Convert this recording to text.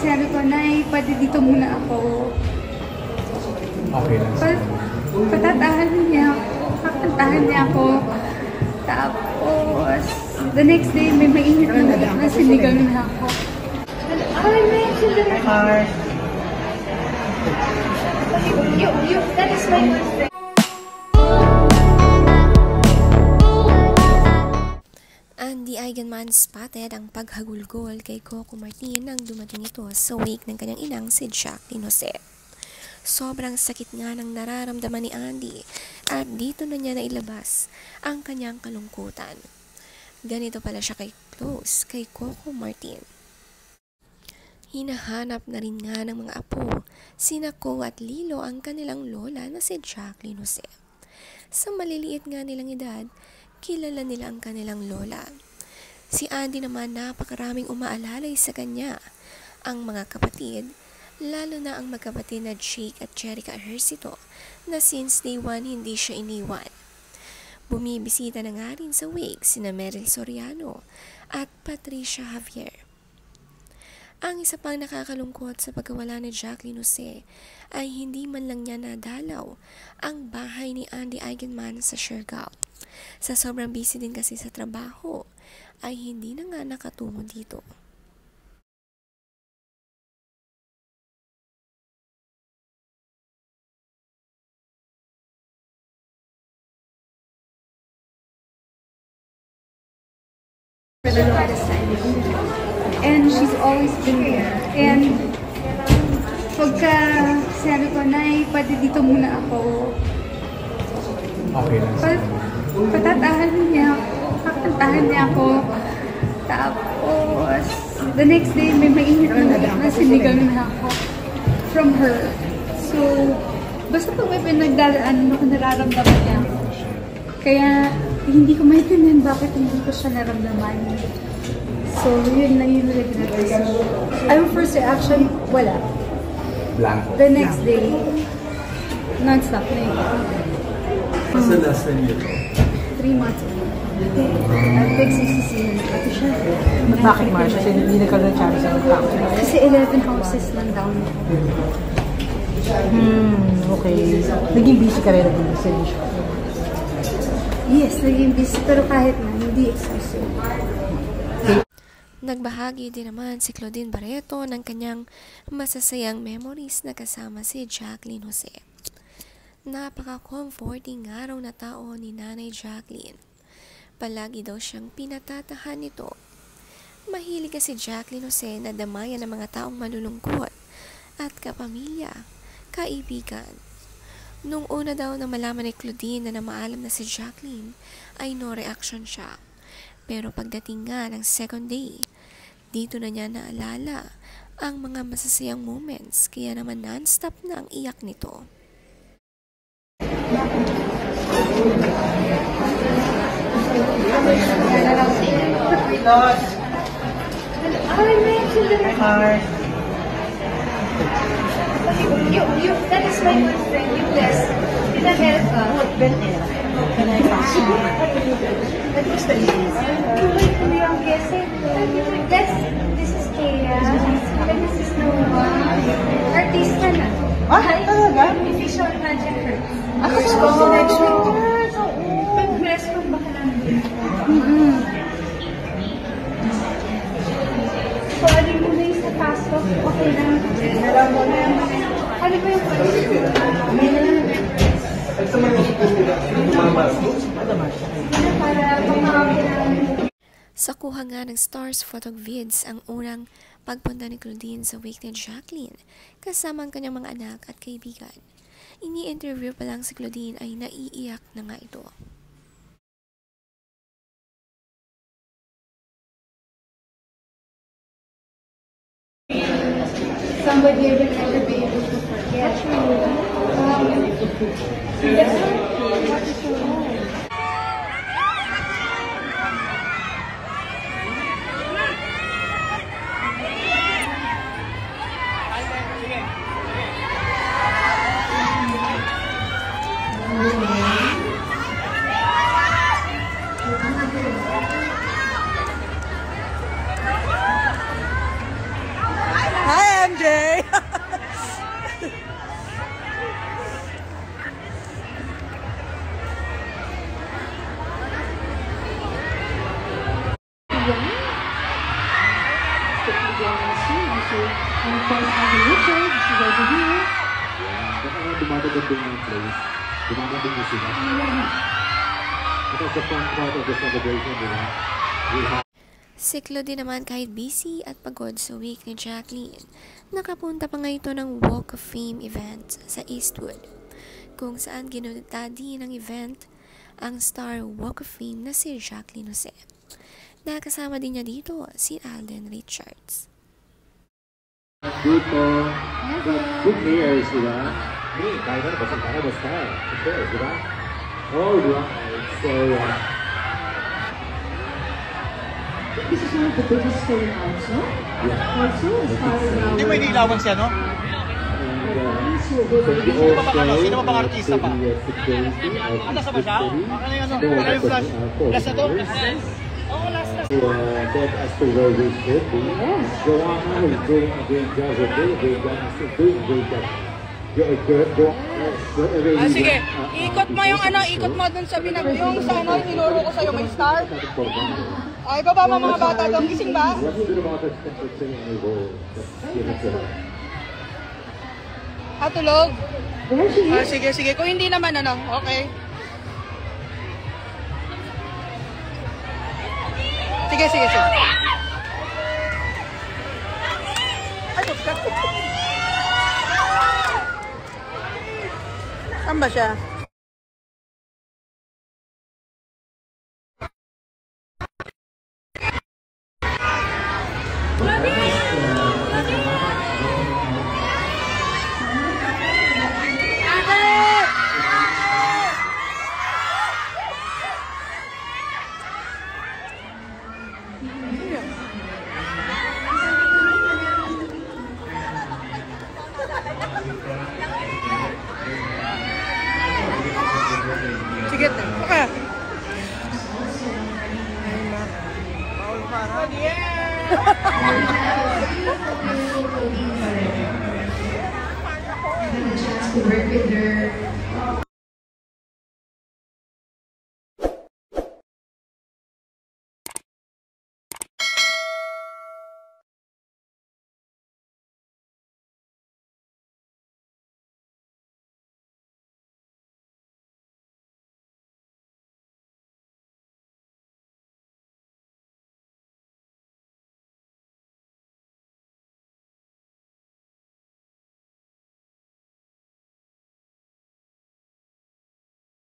sabi ko, Nay, pwede dito muna ako. Okay lang. Patatahan niya ako. Kakantahan niya ako. Tapos, the next day, may mainit na sinigang na ako. Hi, Mar. That is my friend. Andy Eigenman spotted ang paghagulgol kay Coco Martin nang dumating ito sa wake ng kanyang inang si Jacqueline Jose. Sobrang sakit nga ng nararamdaman ni Andy at dito na niya nailabas ang kanyang kalungkutan. Ganito pala siya close kay Coco Martin. Hinahanap na rin nga ng mga apo, sina Co at Lilo ang kanilang lola na si Jacqueline Jose. Sa maliliit nga nilang edad, kilala nila ang kanilang lola. Si Andy naman napakaraming umaalalay sa kanya. Ang mga kapatid, lalo na ang magkapatid na Jake at Jerica Ejercito na since day 1 hindi siya iniwan. Bumibisita na nga rin sa wake sina Meryl Soriano at Patricia Javier. Ang isa pang nakakalungkot sa pagkawala ni Jacqueline Jose ay hindi man lang niya nadalaw ang bahay ni Andy Eigenman sa Siargao. Sa sobrang busy din kasi sa trabaho, ay hindi na nga nakatungo dito. For the longest time. And she's always been there. And pagka sabi ko, Nay, pwede dito muna ako. Okay lang. Patatahan niya ako. Kakantahan niya ako. Tapos, the next day, may mainit na sinigang na ako from her. So, basta pag may pinagdadaan, nararamdaman niya ako. Kaya, hindi ko maintindihan bakit hindi ko siya naramdaman. So, yun lang yung regret ko. Ang first reaction, wala. Blanco. The next day, non-stop na yun. Kasi last time yun? 3 months ago. Nagsisisihan ako siya. Bakit, Marsha? Kasi hindi nagkaroon ng chance sa tao. Kasi 11 houses lang down. Okay. Naging busy ka rin na busy. Yes, naging busy. Pero kahit na, hindi excessive. Nagbahagi din naman si Claudine Barreto ng kanyang masasayang memories na kasama si Jacqueline Jose. Napaka-comforting araw na tao ni Nanay Jacqueline. Palagi daw siyang pinatatahan nito. Mahilig kasi Jacqueline Jose na damayan ng mga taong malulungkot at kapamilya, kaibigan. Nung una daw na malaman ni Claudine na namaalam na si Jacqueline, ay no reaction siya. Pero pagdating nga ng second day, dito na niya naalala ang mga masasayang moments, kaya naman non-stop na ang iyak nito. That is my good friend, you bless. Pinag-help ka. Can I pass you? That was the this is Kaya. And this is Noah. Artista na. Ah, talaga? Official magic her. Ako First sa ko next week. week. Pag-bless ko baka lang. So, alin mo na yung sa pasok. Okay lang. Ano ba yung Sa kuha nga ng Stars Photo Vids ang unang pagpunta ni Claudine sa wake ni Jacqueline kasama ang kanyang mga anak at kaibigan. Ini-interview pa lang si Claudine ay naiiyak na nga ito. somebody will never be able to forget. Hi! Baka nga dumadagat din ng place. Dumadagat din sila. Because the fun part of the celebration, di ba? Siklo din naman kahit busy at pagod sa week ni Jacqueline. Nakapunta pa nga ito ng Walk of Fame event sa Eastwood, kung saan ginunita din ng event ang star Walk of Fame na si Jacqueline Jose. Nakasama din niya dito si Alden Richards. Good po. Good players, di ba? Kaya na basta. Good players, di ba? Alright, so... This is one of the biggest film also. Yeah. Also, as far as our... Hindi mo inilawan siya, no? Sino ba bang artista pa? Nasa ba siya? Ano yung flash? Last na to? Oo, last na. That as to where we should be. Joanna is doing a great job with it. Vegan is doing a great job. Sige, ikot mo yung ikot mo dun sa yung sa tinuro ko sa'yo, may star. Ay, baba mo mga bata doon, gising ba? Tulog? Sige, kung hindi naman okay. Sige. Ay, saan ba siya? Sige, okay. To work with her